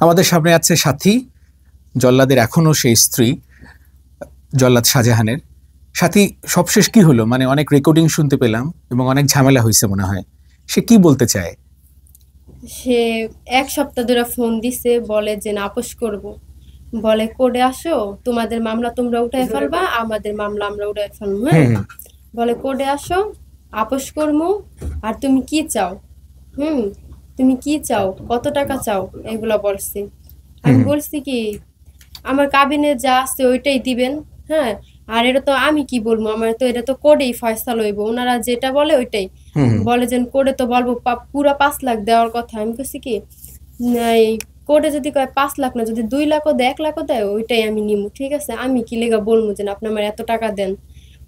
আমাদের সামনে আছে সাথী, জল্লাদের এখনো সেই স্ত্রী, জল্লাদ শাহজাহানের। সাথী, সবশেষ কি হলো? মানে অনেক রেকর্ডিং শুনতে পেলাম এবং অনেক ঝামেলা হয়েছে মনে হয়। সে কি বলতে চায়? সে 1 সপ্তাহ ধরে ফোন দিছে, বলে যে না আপোষ করব। বলে কোর্টে আসো, তোমাদের মামলা তোমরা উঠায় ফেলবা, আমাদের মামলা আমরা উঠায় ফেলবো। হ্যাঁ, হুম বলে কোর্টে আসো, আপোষ করবো। আর তুমি কি চাও? হুম, তুমি কি চাও, কত টাকা চাও, এগুলা বলছি। আমি হুম বলছি কি, আমার কাবিনে যা আছে ওইটাই দিবেন। হ্যাঁ, আর এটা তো আমি কি বলবো, আমার তো এটা তো কোর্টেই ফয়সালা হইব, ওনারা যেটা বলে ওইটাই। হুম বলে যে কোর্টে তো বলবো পুরা 5 লাখ দেওয়ার কথা। আমি বলছি কি, এই কোর্টে যদি কয় 5 লাখ না, যদি 2 লাখও দেয়, 1 লাখও দেয়, ওইটাই আমি নিমু। ঠিক আছে, আমি কি লেগা বলবো যে আপনি আমার এত টাকা দেন।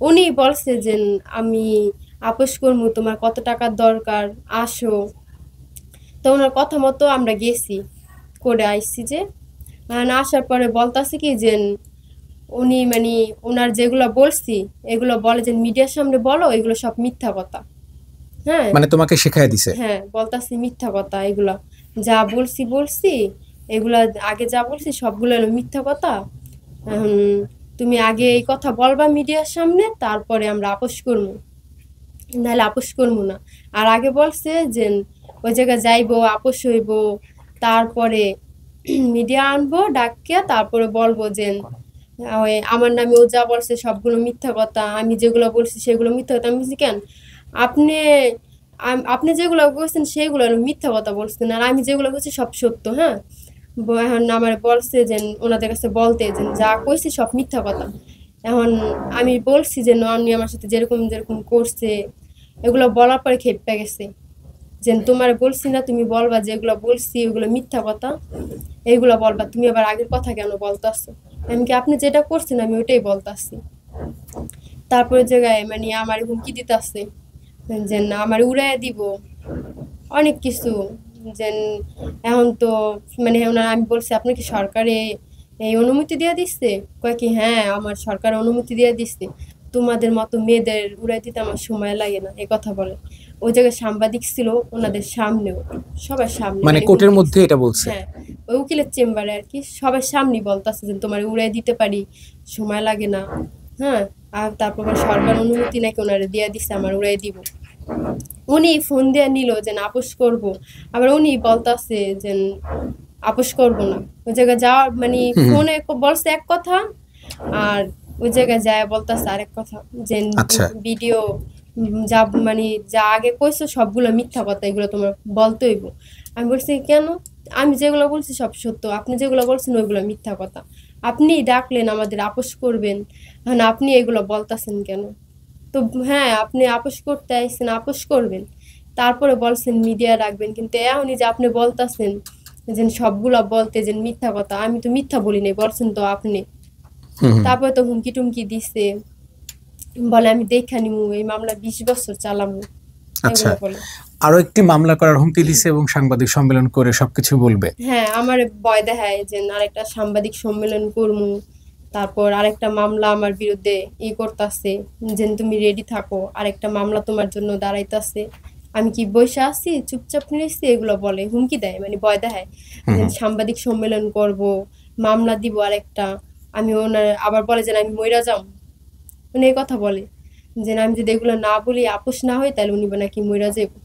উনি বলছে যে আমি আপোষ করবো, তোমার কত টাকার দরকার, আসো। তো ওনার কথা মতো আমরা গেছি, করে আইসি যে। আর আসার পরে বলতাছে কি যে উনি মানে ওনার যেগুলো বলছি এগুলো বলে যে মিডিয়ার সামনে বলো, এগুলো সব মিথ্যা কথা। হ্যাঁ, মানে তোমাকে শেখায় দিছে? হ্যাঁ, বলতাছি মিথ্যা কথা এগুলা। যা বলছি বলছি, এগুলা আগে যা বলছি সবগুলো হলো মিথ্যা কথা। এখন তুমি আগে এই কথা বলবা মিডিয়ার সামনে, তারপরে আমরা আপোষ করবো, নাহলে আপোষ করবো না। আর আগে বলছে যে ওই জায়গায় যাইবো, আপোষ হইব, তারপরে মিডিয়া আনবো ডাকিয়া, তারপরে বলবো যে ওই আমার নামে ও যা বলছে সবগুলো মিথ্যা কথা, আমি যেগুলো বলছি সেগুলো মিথ্যা কথা। আমি বলছি কেন, আপনি আপনি যেগুলো বলছেন সেগুলো হলো মিথ্যা কথা বলছেন, আর আমি যেগুলো বলছি সব সত্য। হ্যাঁ, এখন আমার বলছে যে ওনাদের কাছে বলতে যে যা কইছি সব মিথ্যা কথা। এখন আমি বলছি যে ননি আমার সাথে যেরকম যেরকম করছে, এগুলো বলার পরে খেপে গেছে যে তোমার বলছি না, তুমি বলবা যেগুলো বলছি ওগুলো মিথ্যা কথা, এইগুলো বলবা, তুমি আবার আগের কথা কেন বলতাছো। আমি কি, আপনি যেটা করছেন আমি ওইটাই বলতাছি। তারপরে জায়গায় মানে আমার হুমকি দিতাছে যে না আমার উড়াইয়া দিব, অনেক কিছু। যে এখন তো মানে আমি বলছি আপনার কি সরকারে এই অনুমতি দিয়ে দিচ্ছে? কয় কি হ্যাঁ, আমার সরকার অনুমতি দিয়ে দিচ্ছে, তোমাদের মতো মেয়েদের উড়াই দিতে আমার সময় লাগে না, এ কথা বলে। ওই জায়গায় সাংবাদিক ছিল ওনাদের সামনেও, সবার সামনে মানে মানে কোর্টের হুমকি মধ্যে দিচ্ছে। এটা বলছে? হ্যাঁ, ওই উকিলের চেম্বারে আর কি, সবার সামনেই বলতেছে যে তোমার উড়াই দিতে পারি, সময় লাগে না। হ্যাঁ, আর তারপর আবার সরকার অনুমতি নাকি ওনারে দিয়ে দিচ্ছে আমার উড়াই দিব। উনি ফোন দিয়ে নিল যে আপোষ করব, আবার উনি বলতাছে যে আপোষ করব না। ওই জায়গায় যাওয়ার মানে হুম হুম। ফোনে বলছে এক কথা, আর ওই জায়গায় যায় বলতাছে আরেক কথা। যে আচ্ছা। ভিডিও যা মানে যা আগে কইছো সবগুলো মিথ্যা কথা, এগুলো তোমার বলতে হইব। আমি বলছি কেন, আমি যেগুলো বলছি সব সত্য, আপনি যেগুলো বলছেন ওইগুলো মিথ্যা কথা। আপনি ডাকলেন আমাদের আপোষ করবেন, এখন আপনি এগুলো বলতাছেন কেন? তো হ্যাঁ, আপনি আপোষ করতে আইছেন, আপোষ করবেন, তারপরে বলছেন মিডিয়া রাখবেন, কিন্তু এখনই যে আপনি বলতাছেন যে সবগুলা বলতে যে মিথ্যা কথা, আমি তো মিথ্যা বলি নাই, বলছেন তো আপনি। হুম হুম। তারপরে তো হুমকি টুমকি দিছে, বলে আমি দেখা নিমু, এই মামলা 20 বছর চালামু, আচ্ছা, এগুলো বলে। আরো একটি মামলা করার হুমকি দিছে এবং সাংবাদিক সম্মেলন করে সবকিছু বলবে। হ্যাঁ, আমার ভয় দেখায় যে আরেকটা সাংবাদিক সম্মেলন করমু, তারপর আরেকটা মামলা আমার বিরুদ্ধে করতেছে, যে তুমি রেডি থাকো, আরেকটা মামলা তোমার জন্য দাঁড়াইতেছে। আমি কি বসে আছি চুপচাপ নিয়েছি, এগুলো বলে, হুমকি দেয়, মানে ভয় দেখায় হুম যে হুম। সাংবাদিক সম্মেলন করব, মামলা দিব আরেকটা। আমি ওনার আবার বলে যে আমি মইরা যাম, উনি এই কথা বলে যে আমি যদি এগুলো না বলি, আপোষ না হয়, তাহলে উনি নাকি মইরা যাবো,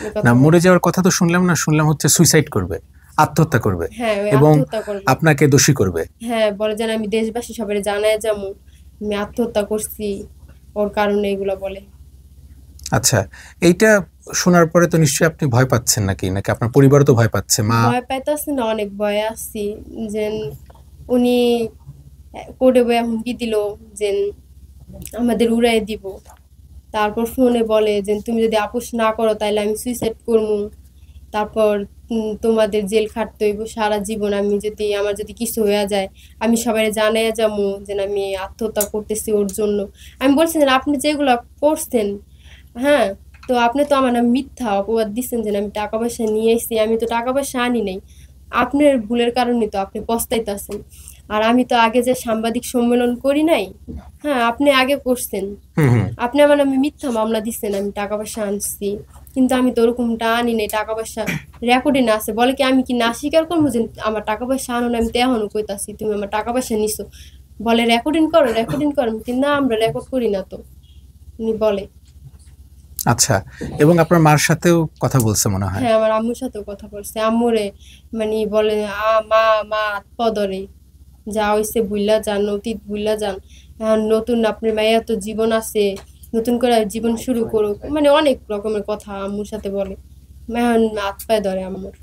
এই না, কথা বলে। মরে যাওয়ার কথা তো শুনলাম না, শুনলাম হচ্ছে সুইসাইড করবে, আত্মহত্যা করবে হ্যাঁ, ওই এবং আত্মহত্যা করবে। আপনাকে দোষী করবে। হ্যাঁ, বলে যেন আমি দেশবাসী সবাই জানায় যাবো আমি আত্মহত্যা করছি, ওর কারণে এগুলো বলে। আচ্ছা, এইটা শোনার পরে তো নিশ্চয়ই আপনি ভয় পাচ্ছেন, নাকি নাকি আপনার পরিবারও তো ভয় পাচ্ছে, মা? ভয় পাইতেছি না, অনেক ভয়ে আছি। যে উনি কোর্টে বইয়া হুমকি দিল যে আমাদের উড়াই দিব। তারপর ফোনে বলে যে তুমি যদি আপোষ না করো তাহলে আমি সুইসাইড করবো। তারপর তোমাদের জেল খাটতে হইব সারা জীবন, আমি যদি আমার যদি কিছু হয়ে যায়, আমি সবাই জানাইয়া যাবো যে আমি আত্মহত্যা করতেছি ওর জন্য। আমি বলছি যে আপনি যেগুলো করছেন, হ্যাঁ, তো আপনি তো আমার নাম মিথ্যা অপবাদ দিচ্ছেন যে আমি টাকা পয়সা নিয়ে এসেছি, আমি তো টাকা পয়সা আনি নাই। আপনার ভুলের কারণে তো আপনি পস্তাইতেছেন। আর আমি তো আগে যে সাংবাদিক সম্মেলন করি নাই, হ্যাঁ, আপনি আগে করছেন। হুম হুম। আপনি আমার নামে মিথ্যা মামলা দিচ্ছেন, আমি টাকা পয়সা আনছি। কিন্তু আমি তো ওরকমটা আনি নাই, টাকা পয়সা রেকর্ডে না আছে। বলে কি আমি কি না স্বীকার করবো যে আমার টাকা পয়সা আনো না? আমি তো এখনো কইতাছি তুমি আমার টাকা পয়সা নিছো। বলে রেকর্ডিং করো, রেকর্ডিং করো। কিন্তু না, আমরা রেকর্ড করি না তো। উনি বলে। আচ্ছা, এবং আপনার মার সাথেও কথা বলছে মনে হয়। হ্যাঁ, আমার আম্মুর সাথেও কথা বলছে। আম্মুরে মানে বলে মা মা হাত পা ধরে, যা হইছে বুইল্লা যান, অতীত বুইল্লা যান। এখন নতুন আপনার মায়ের তো জীবন আছে, নতুন করে জীবন শুরু করুক, মানে অনেক রকমের কথা আম্মুর সাথে বলে। এখন হাত পায়ে ধরে আম্মুর।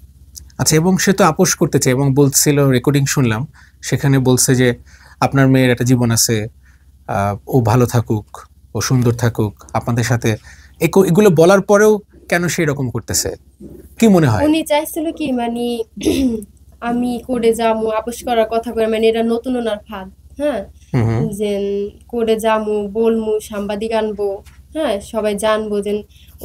আচ্ছা, এবং সে তো আপোষ করতে চায় এবং বলছিল, রেকর্ডিং শুনলাম, সেখানে বলছে যে আপনার মেয়ের একটা জীবন আছে, ও ভালো থাকুক, ও সুন্দর থাকুক আপনাদের সাথে। এগুলো বলার পরেও কেন সে এরকম করতেছে, কি মনে হয়? উনি চাইছিল কি মানে আমি করে যামু, আপোষ করার কথা করে, মানে এটা নতুন ওনার ফাঁদ। হ্যাঁ, হুম হুম যে করে যামু, বলমু, সাংবাদিক আনবো, হ্যাঁ সবাই জানবো যে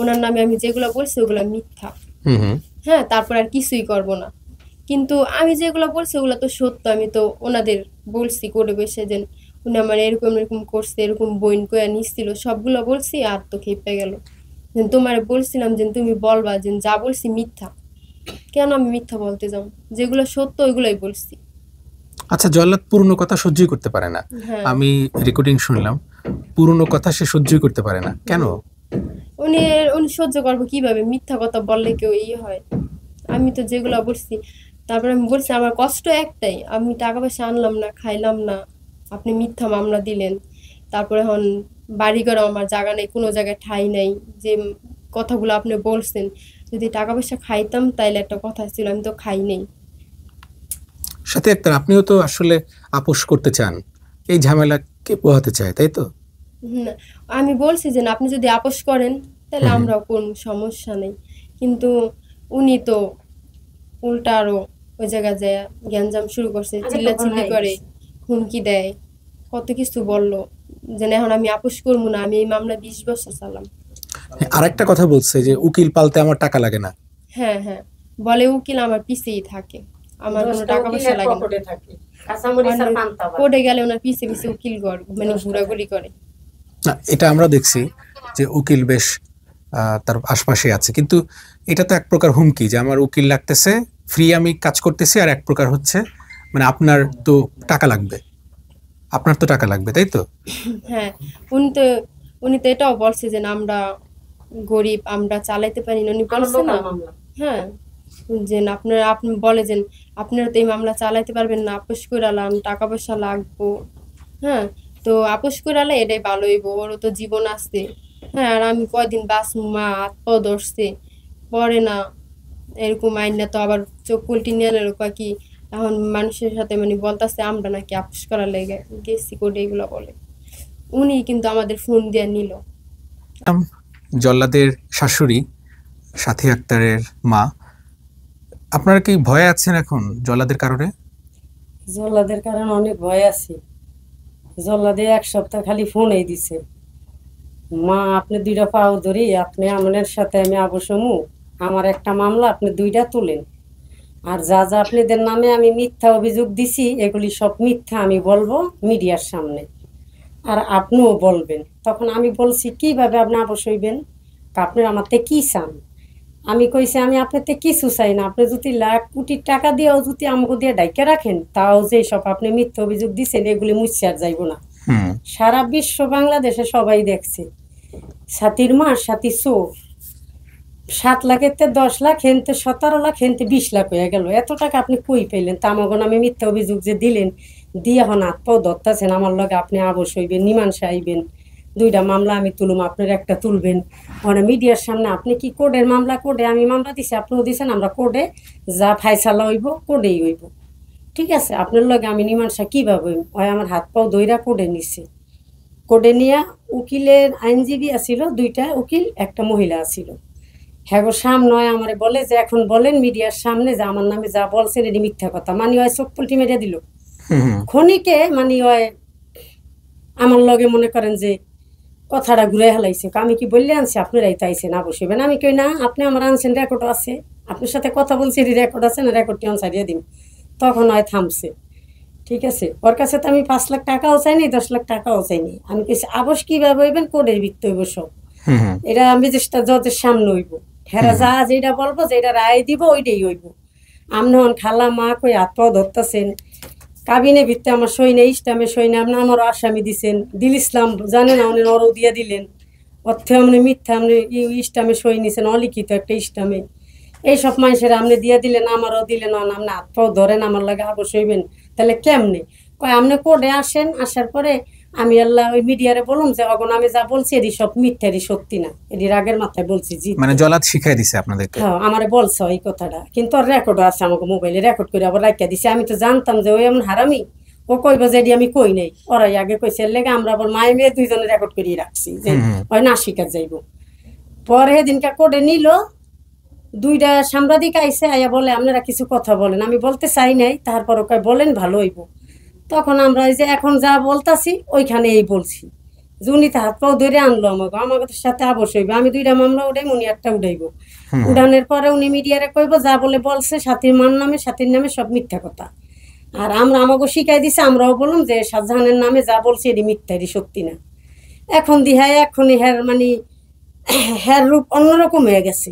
ওনার নামে আমি যেগুলো বলছি ওগুলো মিথ্যা। হুম হুম হ্যাঁ, তারপর আর কিছুই করব না। কিন্তু আমি যেগুলো বলছি ওগুলো তো সত্য। আমি তো ওনাদের বলছি করে বসে যে উনি আমার এরকম এরকম করছে, এরকম বইন কয়া নিচ্ছিল, সবগুলো বলছি। আর তো খেপে গেল। তোমার বলছিলাম যে তুমি বলবা যে যা বলছি মিথ্যা। কেন আমি মিথ্যা বলতে যাব? যেগুলো সত্য ওইগুলোই বলছি। আচ্ছা, জল্লাদ পুরনো কথা সহ্যই করতে পারে না। হ্যাঁ, আমি রেকর্ডিং শুনলাম, পুরনো কথা সে সহ্যই করতে পারে না কেন? উনি উনি সহ্য করবো কিভাবে? মিথ্যা কথা বললে কেউ হয়? আমি তো যেগুলো বলছি, তারপরে আমি বলছি আমার কষ্ট একটাই, আমি টাকা পয়সা আনলাম না, খাইলাম না, আপনি মিথ্যা মামলা দিলেন। তারপরে এখন বাড়ি ঘর আমার জায়গা নেই, কোনো জায়গায় ঠাঁই নাই। যে কথাগুলো আপনি বলছেন, যদি টাকা পয়সা খাইতাম তাইলে একটা কথা ছিল, আমি তো খাই নেই। সাথে একটা, আপনিও তো আসলে আপোষ করতে চান, এই ঝামেলা কে পোহাতে চায়, তাই তো? হুম, আমি বলছি যে না, আপনি যদি আপোষ করেন তাহলে হুম হুম। আমরাও কোনো সমস্যা নেই। কিন্তু উনি তো উল্টা আরো ওই জায়গায় যায় গ্যাঞ্জাম শুরু করছে, চিল্লাচিল্লি করে, হুমকি দেয়, কত কিছু বললো। যে না, এখন আমি আপোষ করবো না, আমি এই মামলা 20 বছর চালাম। আর একটা কথা বলছে যে উকিল পালতে আমার টাকা লাগে না। হ্যাঁ হ্যাঁ, বলে উকিল আমার পিছেই থাকে, আমার কোনো টাকা পয়সা লাগে না। কোর্টে গেলে ওনার পিছে পিছে উকিল মানে ঘোরাঘুরি করে। না, এটা আমরা দেখছি যে উকিল বেশ তার আশপাশে আছে, কিন্তু এটা তো এক প্রকার হুমকি যে আমার উকিল লাগতেছে, ফ্রি আমি কাজ করতেছি, আর এক প্রকার হচ্ছে মানে আপনার তো টাকা লাগবে, আপনার তো টাকা লাগবে, তাই তো? হ্যাঁ, উনি তো উনি তো এটাও বলছে যে না, আমরা গরিব, আমরা চালাইতে পারি না। উনি বলছে না? হ্যাঁ, যে না, আপনারা আপনি বলে যে আপনারা তো এই মামলা চালাইতে পারবেন না, আপোষ করালাম, টাকা পয়সা লাগবো। হ্যাঁ, তো আপোষ করালে এটাই ভালো হইব, ওরও তো জীবন আছে। হ্যাঁ, আর আমি কয়দিন বাঁচবো? মা হাত পাও ধরছে, পরে না এরকম আইন না তো আবার চোখ উল্টি নিয়ে এলো কি। এখন মানুষের সাথে মানে বলতেছে আমরা নাকি আপোষ করার লেগে গেছি কোর্টে, এগুলো বলে। উনি কিন্তু আমাদের ফোন দিয়ে নিল। জল্লাদের শাশুড়ি সাথী আক্তারের মা, আপনারা কি ভয়ে আছেন এখন জল্লাদের কারণে? জল্লাদের কারণে অনেক ভয় আছি। জল্লাদে এক সপ্তাহ খালি ফোনই দিছে, মা আপনি দুইটা পাও ধরি, আপনি আমাদের সাথে আমি আবসমু, আমার একটা মামলা আপনি দুইটা তুলেন, আর যা যা আপনাদের নামে আমি মিথ্যা অভিযোগ দিছি এগুলি সব মিথ্যা আমি বলবো মিডিয়ার সামনে, আর আপনিও বলবেন। তখন আমি বলছি কিভাবে আপনি আপোষ হইবেন, আপনার আমার থেকে কি চান? আমি কইছি আমি আপনার থেকে কিছু চাই না, আপনি যদি লাখ কোটি টাকা দিয়েও যদি আমাকে দিয়ে ডাইকে রাখেন, তাও যে সব আপনি মিথ্যা অভিযোগ দিচ্ছেন এগুলি মুছে আর যাইব না। সারা বিশ্ব বাংলাদেশে সবাই দেখছে সাথীর মা সাথী চোর, 7 লাখের 10 লাখ, হেনতে 17 লাখ, হেনতে 20 লাখ হয়ে গেল। এত টাকা আপনি কই পেলেন? তামাগন আমি মিথ্যা অভিযোগ যে দিলেন, দিয়ে এখন হাত পাও ধরতেছেন আমার লগে, আপনি আবশ হইবেন, মীমাংসা আইবেন, দুইটা মামলা আমি তুলুম, আপনার একটা তুলবেন। মানে মিডিয়ার সামনে আপনি কি কোর্টের মামলা, কোর্টে আমি মামলা দিছি, আপনিও দিছেন, আমরা কোর্টে যা ফাইসালা হইব কোর্টেই হইব। ঠিক আছে, আপনার লগে আমি মীমাংসা কীভাবে হইব? হয় আমার হাত পাও দইরা কোর্টে নিচ্ছে, কোর্টে নিয়ে উকিলের আইনজীবী আসিল, 2টা উকিল, একটা মহিলা আসিল। হ্যাঁ গো, সামনে আমারে বলে যে এখন বলেন মিডিয়ার সামনে যে আমার নামে যা বলছেন এটি মিথ্যা কথা। মানে হয় চোখ পল্টি মেরে দিল খনিকে, মানে হয় আমার লগে মনে করেন যে কথাটা ঘুরে হেলাইছে। আমি কি বললে আনছি আপনারাই তাইছেন আবশ্যবেন? আমি কই না, আপনি আমার আনছেন, রেকর্ড আছে, আপনার সাথে কথা বলছি, রেকর্ড আছে না, রেকর্ডটি অন ছাড়িয়ে দিন। তখন হয় থামছে। ঠিক আছে, ওর কাছে তো আমি 5 লাখ টাকাও চাইনি, 10 লাখ টাকাও চাইনি। আমি কেছি আবশ কিভাবে হইবেন, কোর্টের ভিত্তি হইব সব, এটা আমি চেষ্টা জজের সামনে হইব। হেরা যা যেটা বলবো যেটা রায় দিব ওইটাই হইব। আপনি হন খালা মা কই হাত পাও ধরতেছেন, কাবিনে ভিত্তে আমার সই নেই, ইসলামে সই নেই, আপনি আমারও আসামি দিছেন, দিল ইসলাম জানেন না উনি নরও দিয়ে দিলেন, অর্থে আপনি মিথ্যা আপনি ইসলামে সই নিছেন, অলিখিত একটা ইসলামে, এইসব মানুষের আপনি দিয়ে দিলেন, আমারও দিলেন, আপনি হাত পাও ধরেন আমার লাগে আবশ হইবেন, তাহলে কেমনে? কয় আপনি কোর্টে আসেন, আসার পরে আমি আল্লাহ ওই মিডিয়ারে বললাম যে অগন আমি যা বলছি এটি সব মিথ্যা, এটি সত্যি না, এটি রাগের মাথায় বলছি। জি মানে জলাদ শিখাই দিছে আপনাদেরকে? হ্যাঁ আমারে বলছো এই কথাটা, কিন্তু ওর রেকর্ডও আছে আমাকে মোবাইলে, রেকর্ড করে আবার রাখিয়া দিছে। আমি তো জানতাম যে ওই এমন হারামি, ও কইব যে এটি আমি কই নাই, ওরাই আগে কইছে, এর লেগে আমরা আবার মায়ে মেয়ে দুইজনে রেকর্ড করিয়ে রাখছি যে ওই না শিকার যাইব। পরে সেদিনকে কোর্টে নিল, দুইটা সাংবাদিক আইসে, আইয়া বলে আপনারা কিছু কথা বলেন, আমি বলতে চাই নাই, তারপর কয় বলেন ভালো হইব। তখন আমরা এই যে এখন যা বলতাছি ওইখানে এই বলছি, জুনিতে হাত পাও ধরে আনলো আমাকে, আমাকে সাথে আবশ হইব, আমি দুইটা মামলা উঠাই, উনি একটা উঠাইব। উঠানোর পরে উনি মিডিয়ারে কইব যা বলে বলছে সাথীর মান নামে সাথীর নামে সব মিথ্যা কথা। আর আমরা আমাকে শিখাই দিছে, আমরাও বললাম যে শাহজাহানের নামে যা বলছে এটি মিথ্যা, এটি সত্যি না। এখন দিহায় এখনই হ্যার মানে হ্যার রূপ অন্যরকম হয়ে গেছে,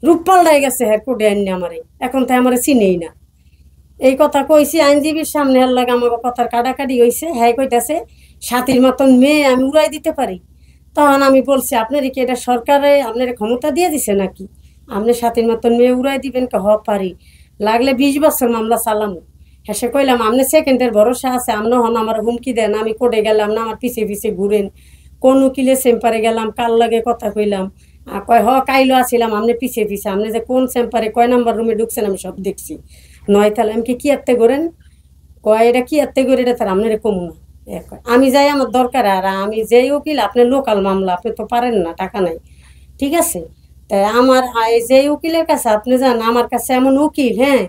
রূপ পাল্টাই গেছে হ্যার কোটে আনি আমারে, এখন তাই আমার চিনেই না। এই কথা কইছি আইনজীবীর সামনে, হার লাগে আমাকে কথার কাটাকাটি হয়েছে। হ্যাঁ কইতাছে সাথীর মতন মেয়ে আমি উড়াই দিতে পারি। তখন আমি বলছি আপনার কি এটা সরকারে আপনার ক্ষমতা দিয়ে দিছে নাকি, আপনি সাথীর মতন মেয়ে উড়াই দিবেন? হ পারি, লাগলে 20 বছর মামলা চালামু। হেসে কইলাম আপনি সেকেন্ডের ভরসা আছে, আপনি হন আমার হুমকি দেন, আমি কোর্টে গেলাম না আমার পিছে পিছে ঘুরেন, কোন উকিলে চেম্পারে গেলাম, কার লাগে কথা কইলাম, কয় কাইলো আসিলাম আপনি পিছে পিছে, আপনি যে কোন চেম্পারে কয় নাম্বার রুমে ঢুকছেন আমি সব দেখছি। নয় তাহলে আমি কি আত্তে করেন? কয় এটা কি আত্তে করে, এটা তার আপনার কমু না। আমি যাই আমার দরকার, আর আমি যেই উকিল আপনার লোকাল মামলা, আপনি তো পারেন না, টাকা নাই, ঠিক আছে? তাই আমার যেই উকিলের কাছে আপনি যান, আমার কাছে এমন উকিল, হ্যাঁ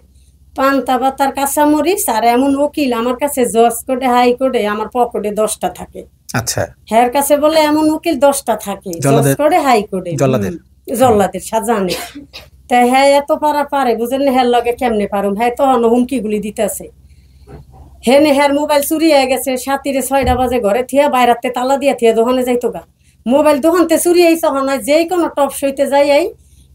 পান্তা পাতার কাঁচামরিচ, আর এমন উকিল আমার কাছে জজ কোর্টে হাই কোর্টে আমার পকেটে 10টা থাকে। আচ্ছা, হ্যার কাছে বলে এমন উকিল 10টা থাকে জজ কোর্টে হাই কোর্টে, জল্লাদের শাহজাহানের। তাই হ্যাঁ এত পারে বুঝেন না, হ্যার লগে কেমনে পারুম? হ্যাঁ তখন হুমকি গুলি দিতেছে। হেনে হ্যার মোবাইল চুরি হয়ে গেছে, 6:30 বাজে ঘরে থিয়া বাইরাতে তালা দিয়া থিয়া দোকানে যাইতো গা, মোবাইল দোকানতে চুরি হয়েছে। হনায় যেই কোনো টপ সইতে যাই এই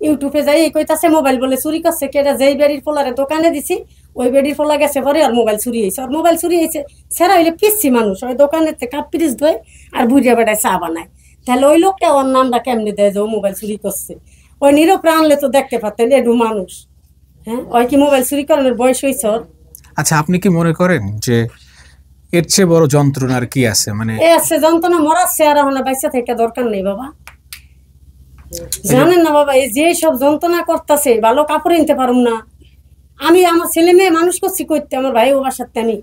ইউটিউবে যাই এই কইতাছে মোবাইল বলে চুরি করছে কেটা, যেই বেড়ির পোলারে দোকানে দিছি ওই বেড়ির পোলা গেছে পরে আর মোবাইল চুরি হয়েছে, আর মোবাইল চুরি হয়েছে সেরা হইলে পিসছি মানুষ, ওই দোকানের কাপ পিরিচ ধোয় আর বুঝিয়া বেড়ায় চা বানায়, তাহলে ওই লোকটা ওর নামটা কেমনি দেয় যে ও মোবাইল চুরি করছে? ওই নীরব আনলে তো দেখতে পাতেন এডু মানুষ। হ্যাঁ ওই কি মোবাইল চুরি করানোর বয়স হয়েছে ওর? আচ্ছা, আপনি কি মনে করেন যে এর চেয়ে বড় যন্ত্রণার কি আছে? মানে এ আছে যন্ত্রণা, মরাচ্ছে, আর এখন বাইসা থেকে দরকার নেই বাবা, জানেন না বাবা, এই যে সব যন্ত্রণা করতেছে, ভালো কাপড় নিতে পারুম না আমি, আমার ছেলে মেয়ে মানুষ করছি করতে, আমার ভাই ও বাসাতে আমি,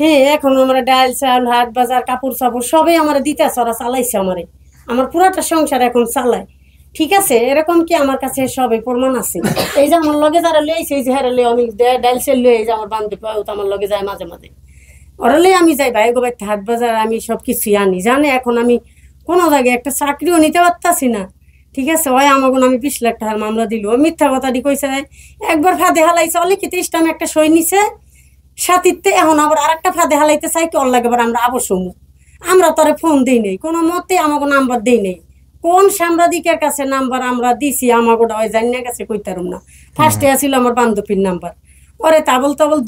হ্যাঁ এখন আমরা ডাল চাল হাট বাজার কাপড় চাপড় সবই আমার দিতেছে, ওরা চালাইছে আমারে, আমার পুরাটা সংসার এখন চালায়, ঠিক আছে? এরকম কি আমার কাছে সবই প্রমাণ আছে। এই যে আমার লগে যারা লইছে, এই যে হ্যাঁ লই আমি ডাল চাল লই, এই যে আমার বান্ধব তো আমার লগে যায় মাঝে মাঝে, ওরা লই আমি যাই ভাই গোবাইতে হাট বাজার, আমি সব কিছুই আনি, জানে এখন আমি কোনো জায়গায় একটা চাকরিও নিতে পারতাছি না, ঠিক আছে? ওই আমাকে আমি 20 লাখ টাকার মামলা দিল, ওই মিথ্যা কথাটি কইছে, একবার ফাঁদে হালাইছে অলিখিত ইসলামে একটা সই নিছে সাথীতে, এখন আবার আর একটা ফাঁদে হালাইতে চাই কি ওর লাগে আমরা আবশ্যক, আমরা তারে ফোন দিই নেই, কোনো মতে আমাকে নাম্বার দিই নেই, কোন সাংবাদিকের কাছে নাম্বার আমরা দিছি আমাকে ওই জানিয়ে গেছে কইতারুম না, ফার্স্টে আসিল আমার বান্ধবীর নাম্বার, ওরে তাবল তাবল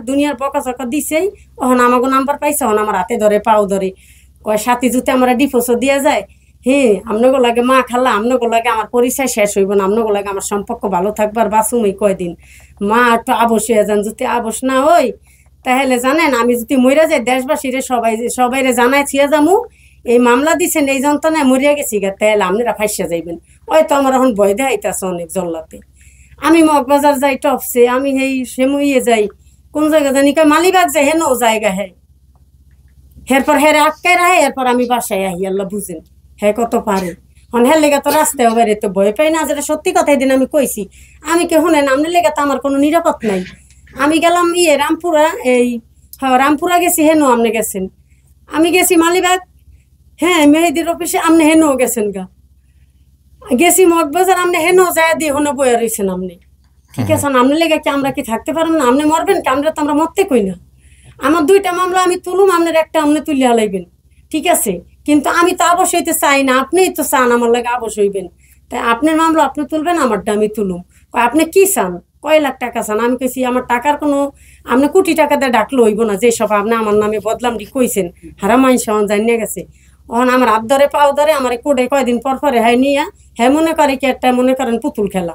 দুনিয়ার বকা চকা দিছেই, ওখান আমাকে নাম্বার পাইছে, ওখান আমার হাতে ধরে পাও ধরে কয় সাথী জুতে আমরা ডিফোসও দিয়া যায়, হ্যাঁ আপনাকে লাগে মা খালা, আপনাকে লাগে আমার পরিচয় শেষ হইব না, আপনাকে লাগে আমার সম্পর্ক ভালো থাকবার বাসুম এই কয়দিন, মা একটু আবশ হয়ে যান, যদি আবশ না হই তাহলে জানেন আমি যদি মরিয়া যাই দেশবাসীরে সবাইরে জানাই ছিয়া যামু এই মামলা দিছেন এই যন্ত্রণায় মরিয়া গেছি গা, তাহলে আপনারা ফাঁসিয়া যাইবেন, হয়তো আমার এখন ভয় দেখাইতেছে অনেক জল্লাতে। আমি মগবাজার যাই টপসে, আমি এই সেমুইয়ে যাই, কোন জায়গা জানি কয় মালিবাগ যাই, হেন জায়গা হ্যাঁ, এরপর হেরে আটকায় রাহে, এরপর আমি বাসায় আহি, আল্লাহ বুঝেন হ্যাঁ কত পারে, হ্যাঁ লেগে তো রাস্তায় বেড়ে তো ভয় পাই না, যেটা সত্যি কথা দিন আমি কইছি, আমি কে শোনেন আপনার লেগে তো আমার কোনো নিরাপদ নাই, আমি গেলাম রামপুরা, এই হ্যাঁ রামপুরা গেছি, হেন আপনি গেছেন, আমি গেছি মালিবাগ, হ্যাঁ মেহেদির অফিসে আপনি হেনও গেছেন গা, গেছি মগবাজার আপনি হেনও যায় দিয়ে হনে বয়ে রয়েছেন আপনি, ঠিক আছে? আপনি লেগে কি আমরা কি থাকতে পারবো না? আপনি মরবেন কি? আমরা তো আমরা মরতে কই না, আমার 2টা মামলা আমি তুলুম, আপনার একটা আপনি তুলে হালাইবেন, ঠিক আছে? কিন্তু আমি তো আবশ হইতে চাই না, আপনিই তো চান আমার লাগে আবশ হইবেন, তাই আপনার মামলা আপনি তুলবেন, আমারটা আমি তুলুম। আপনি কি চান, কয় লাখ টাকা চান? আমি কইছি আমার টাকার কোনো, আপনি কোটি টাকা দিয়ে ডাকলে হইব না, যেসব আপনি আমার নামে বদলাম কইছেন হারা মাইন সহন জানিয়ে গেছে। ওখান আমার হাত ধরে পাও ধরে আমার কোডে কয়দিন পর পরে হ্যাঁ নিয়া হ্যাঁ মনে করে কি একটা মনে করেন পুতুল খেলা,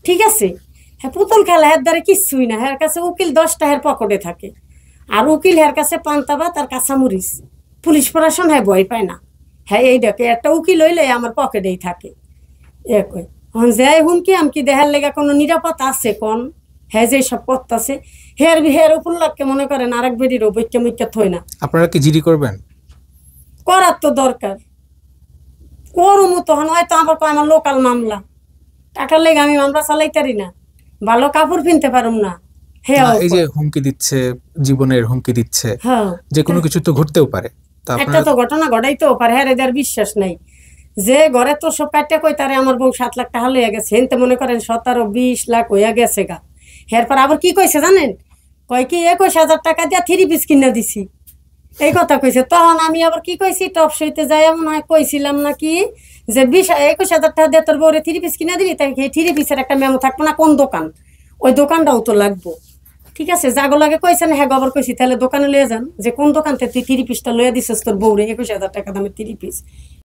ঠিক আছে? হ্যাঁ পুতুল খেলা, হ্যার দ্বারা কিচ্ছুই না। হ্যার কাছে উকিল 10টা হ্যার পকেটে থাকে, আর উকিল হ্যার কাছে পান্তাবা তার কাঁচামরিচ। পুলিশ প্রশাসন হ্যাঁ ভয় পায় না। হ্যাঁ এই দেখে একটা উকিল হইলে আমার পকেটেই থাকে। একই হন যাই হুমকি আমকি দেখার লেগে কোনো নিরাপদ আছে কোন? হ্যাঁ যে সব পথ আছে হের হের উপলক্ষে মনে করেন আরেক বেরির বৈক্যা মুখ্যা থই না। আপনারা কি জিডি করবেন? করার তো দরকার, করুমু তখন হয়তো আমার লোকাল মামলা, টাকার লেগে আমি মামলা চালাইতারি না, ভালো কাপড় কিনতে পারুম না। হ্যাঁ না, এই যে হুমকি দিচ্ছে, জীবনের হুমকি দিচ্ছে, হ্যাঁ যে কোনো কিছু তো ঘটতেও পারে। তা একটা আপনারা তো ঘটনা ঘটাইতেও পারে। হ্যাঁ এদের বিশ্বাস নাই যে ঘরে তো সব কাটতে কই তারে আমার বউ 7 লাখ টাকা লইয়া গেছে, হেনতে মনে করেন 17-20 লাখ হইয়া গেছে গা। এরপর আবার কি কইছে জানেন, কয় কি 21,000 টাকা দিয়া 3 পিস কিনা দিছি, এই কথা কইছে। তখন আমি আবার কি কইছি, টপ সইতে যাই মনে হয় কইছিলাম নাকি যে 21,000 টাকা দিয়ে তোর বউরে 3 পিস কিনা দিবি, তাই 3 পিসের একটা মেমো থাকবো না কোন দোকান, ওই দোকানটাও তো লাগবো, ঠিক আছে? যাগো লাগে কইছেন হ্যাঁ গবর কইছি, তাহলে দোকানে লইয়া যান যে কোন দোকান থেকে তুই 3 পিসটা লইয়া দিছিস তোর বউরে 21,000 টাকা দামের 3 পিস।